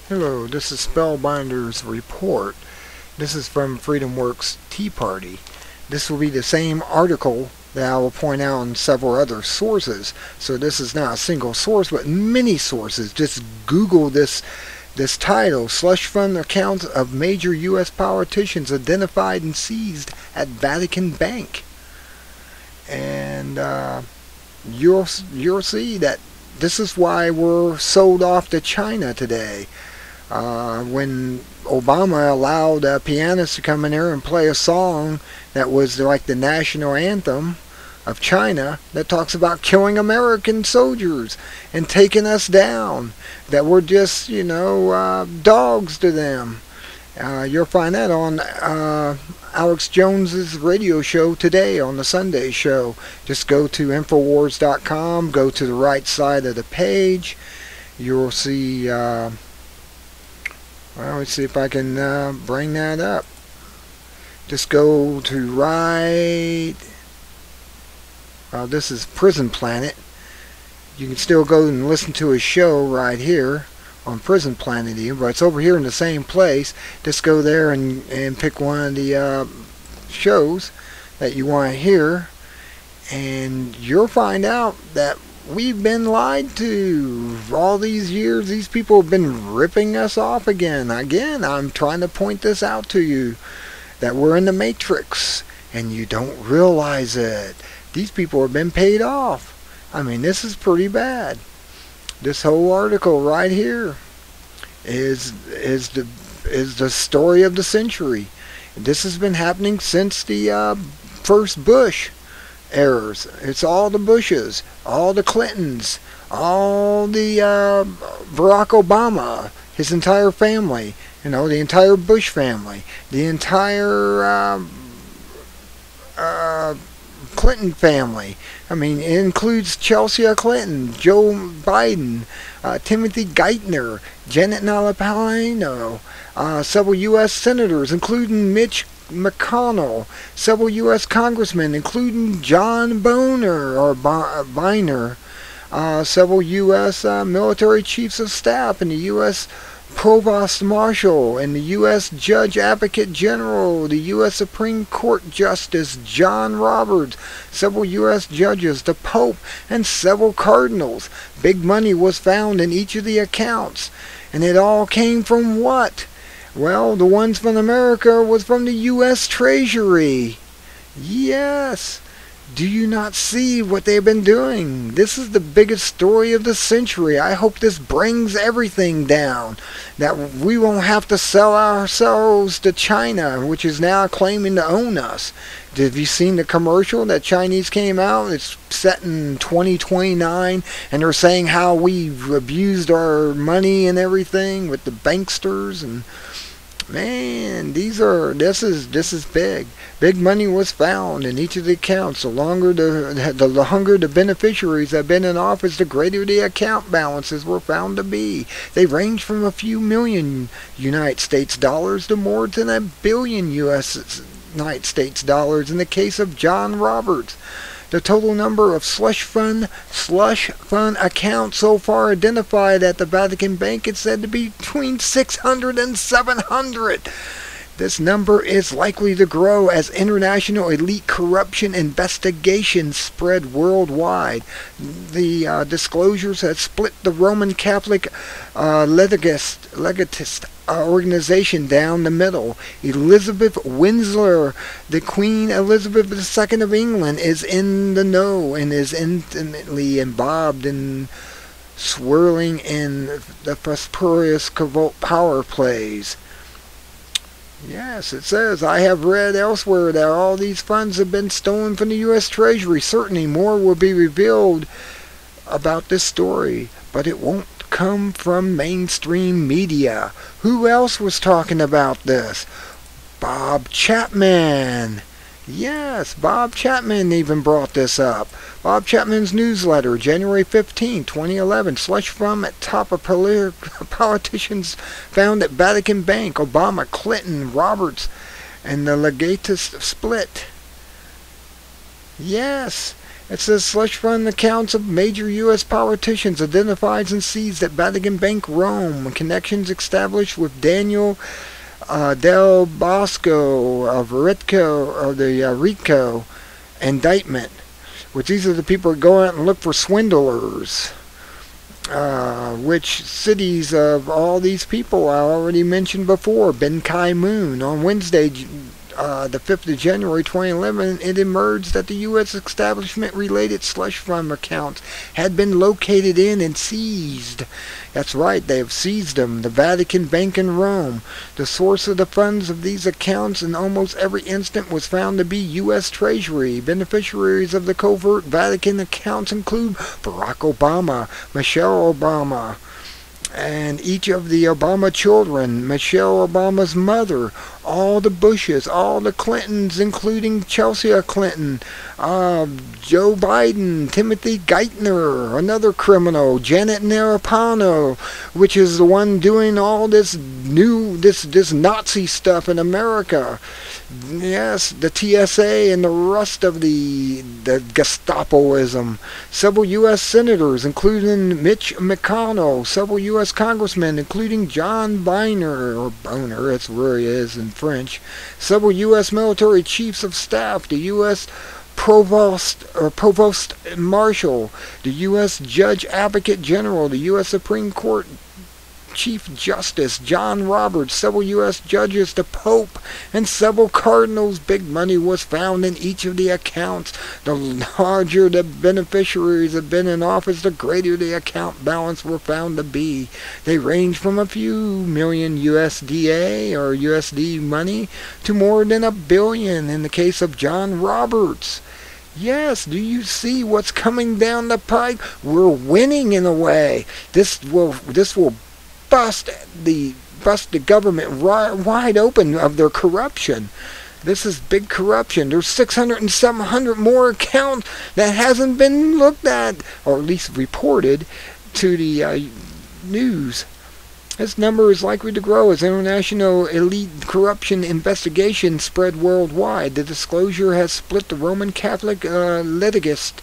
Hello, this is Spellbinder's report. This is from FreedomWorks Tea Party. This will be the same article that I will point out on several other sources. So this is not a single source, but many sources. Just Google this title: Slush Fund accounts of major U.S. politicians identified and seized at Vatican Bank. And you'll see that this is why we're sold off to China today. When Obama allowed a pianist to come in here and play a song that was like the national anthem of China, that talks about killing American soldiers and taking us down, that we're just, dogs to them. You'll find that on Alex Jones's radio show today on the Sunday show. Just go to Infowars.com, go to the right side of the page. You'll see, well, let's see if I can bring that up. Just go to this is Prison Planet. You can still go and listen to his show right here on Prison Planet, but it's over here in the same place. Just go there and pick one of the shows that you want to hear, and you'll find out that we've been lied to all these years. These people have been ripping us off again. I'm trying to point this out to you, that we're in the Matrix and you don't realize it. These people have been paid off. I mean, this is pretty bad. This whole article right here is the story of the century. This has been happening since the first Bush errors. It's all the Bushes, all the Clintons, all the Barack Obama, his entire family, the entire Bush family, the entire Clinton family. I mean, it includes Chelsea Clinton, Joe Biden, Timothy Geithner, Janet Napolitano, several U.S. senators, including Mitch McConnell, several U.S. Congressmen, including John Boehner or Boehner, several U.S. military chiefs of staff, and the U.S. Provost Marshal, and the U.S. Judge Advocate General, the U.S. Supreme Court Justice John Roberts, several U.S. judges, the Pope, and several cardinals. Big money was found in each of the accounts. And it all came from what? Well, the ones from America was from the US Treasury. Yes. Do you not see what they've been doing? This is the biggest story of the century. I hope this brings everything down. That we won't have to sell ourselves to China, which is now claiming to own us. Have you seen the commercial that Chinese came out? It's set in 2029, and they're saying how we've abused our money and everything with the banksters. And man, this is big. Big money was found in each of the accounts. The longer the beneficiaries have been in office, the greater the account balances were found to be. They range from a few million United States dollars to more than $1 billion United States dollars in the case of John Roberts. The total number of slush fund accounts so far identified at the Vatican Bank is said to be between 600 and 700. This number is likely to grow as international elite corruption investigations spread worldwide. The disclosures have split the Roman Catholic legatist organization down the middle. Elizabeth Windsor, the Queen Elizabeth II of England, is in the know and is intimately involved in swirling in the prosperous covert power plays. Yes, it says, I have read elsewhere that all these funds have been stolen from the US Treasury. Certainly more will be revealed about this story, but it won't come from mainstream media. Who else was talking about this? Bob Chapman. Yes, Bob Chapman even brought this up. Bob Chapman's newsletter, January 15, 2011. Slush fund at top of politicians found at Vatican Bank. Obama, Clinton, Roberts, and the legatist split. Yes, It says slush fund accounts of major U.S. politicians identified and seized at Vatican Bank, Rome. Connections established with Daniel Dal Bosco of RICO indictment. Which these are the people that go out and look for swindlers. Which cities of all these people I already mentioned before. Ben Kai Moon. On Wednesday, the 5th of January 2011, it emerged that the U.S. establishment-related slush fund accounts had been located in and seized. That's right, they have seized them. The Vatican Bank in Rome. The source of the funds of these accounts in almost every instant was found to be US Treasury. Beneficiaries of the covert Vatican accounts include Barack Obama, Michelle Obama, and each of the Obama children, Michelle Obama's mother, all the Bushes, all the Clintons, including Chelsea Clinton, Joe Biden, Timothy Geithner, another criminal, Janet Napolitano, which is the one doing all this this Nazi stuff in America. Yes, the TSA and the rest of the Gestapoism. Several U.S. senators, including Mitch McConnell. Several U.S. congressmen, including John Boehner, or Boehner, that's where he is in French. Several U.S. military chiefs of staff. The U.S. Provost Marshal. The U.S. Judge Advocate General. The U.S. Supreme Court Chief Justice John Roberts, several U.S. judges, the Pope, and several cardinals. Big money was found in each of the accounts. The larger the beneficiaries have been in office, the greater the account balance were found to be. They range from a few million USDA or USD money to more than $1 billion in the case of John Roberts. Yes, do you see what's coming down the pike? We're winning in a way. This will bust the government wide open of their corruption. This is big corruption. There's 600 and 700 more accounts that hasn't been looked at, or at least reported to the news. This number is likely to grow as international elite corruption investigations spread worldwide. The disclosure has split the Roman Catholic litigist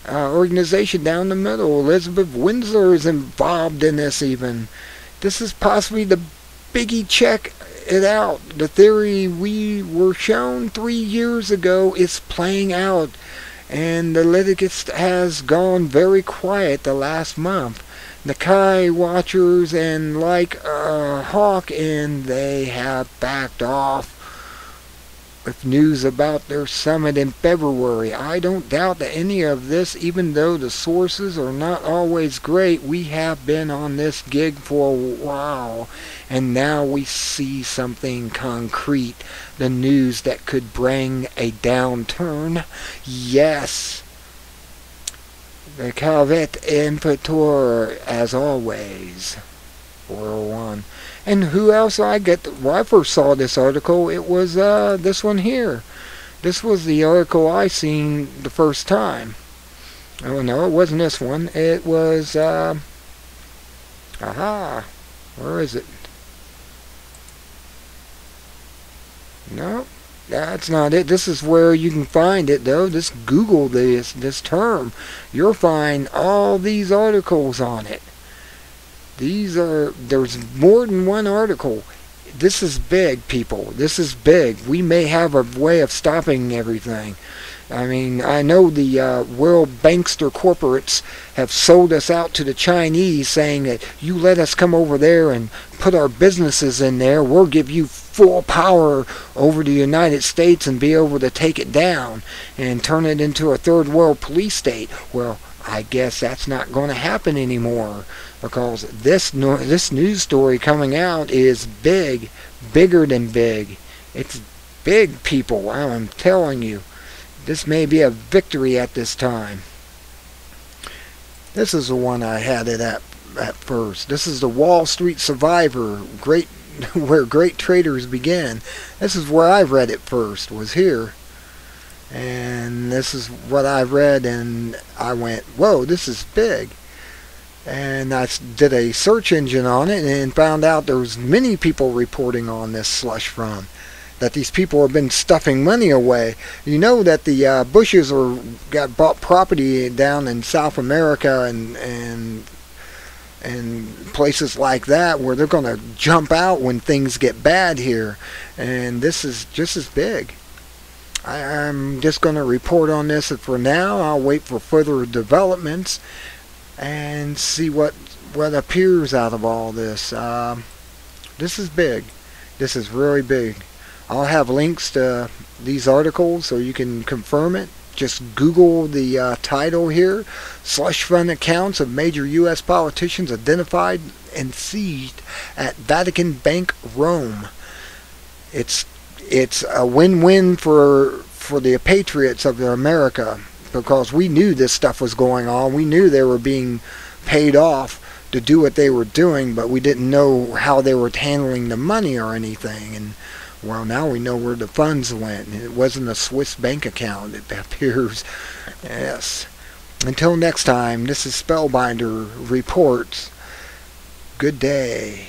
organization down the middle. Elizabeth Windsor is involved in this even. This is possibly the biggie. Check it out. The theory we were shown 3 years ago is playing out, and the litigist has gone very quiet the last month. The Kai watchers and Hawk, and they have backed off with news about their summit in February. I don't doubt that any of this, even though the sources are not always great, we have been on this gig for a while, and now we see something concrete, the news that could bring a downturn. Yes, the covert impetor, as always. 401. And who else I get? When I first saw this article, it was this one here. This was the article I seen the first time. Oh no, it wasn't this one. It was where is it? No, that's not it. This is where you can find it though. Just Google this term. You'll find all these articles on it. There's more than one article. This is big, people. This is big. We may have a way of stopping everything. I mean, I know the world bankster corporates have sold us out to the Chinese, saying that you let us come over there and put our businesses in there, we'll give you full power over the United States and be able to take it down and turn it into a third world police state. Well, I guess that's not going to happen anymore, because this news story coming out is big, bigger than big. It's big, people. I'm telling you, this may be a victory at this time. This is the one I had it at first. This is the Wall Street Survivor, where great traders begin. This is where I read it first, was here. And this is what I read, and I went, whoa, this is big. And I did a search engine on it and found out there was many people reporting on this slush fund. that these people have been stuffing money away. You know that the Bushes got bought property down in South America and places like that where they're going to jump out when things get bad here. And this is just as big. I'm just going to report on this for now. I'll wait for further developments and see what appears out of all this. This is big. This is really big. I'll have links to these articles so you can confirm it. Just Google the title here. Slush fund accounts of major U.S. politicians identified and seized at Vatican Bank, Rome. It's a win-win for the patriots of America, because we knew this stuff was going on. We knew they were being paid off to do what they were doing, but we didn't know how they were handling the money or anything. And well, now we know where the funds went. It wasn't a Swiss bank account, it appears. Yes. Until next time, this is Spellbinder Reports. Good day.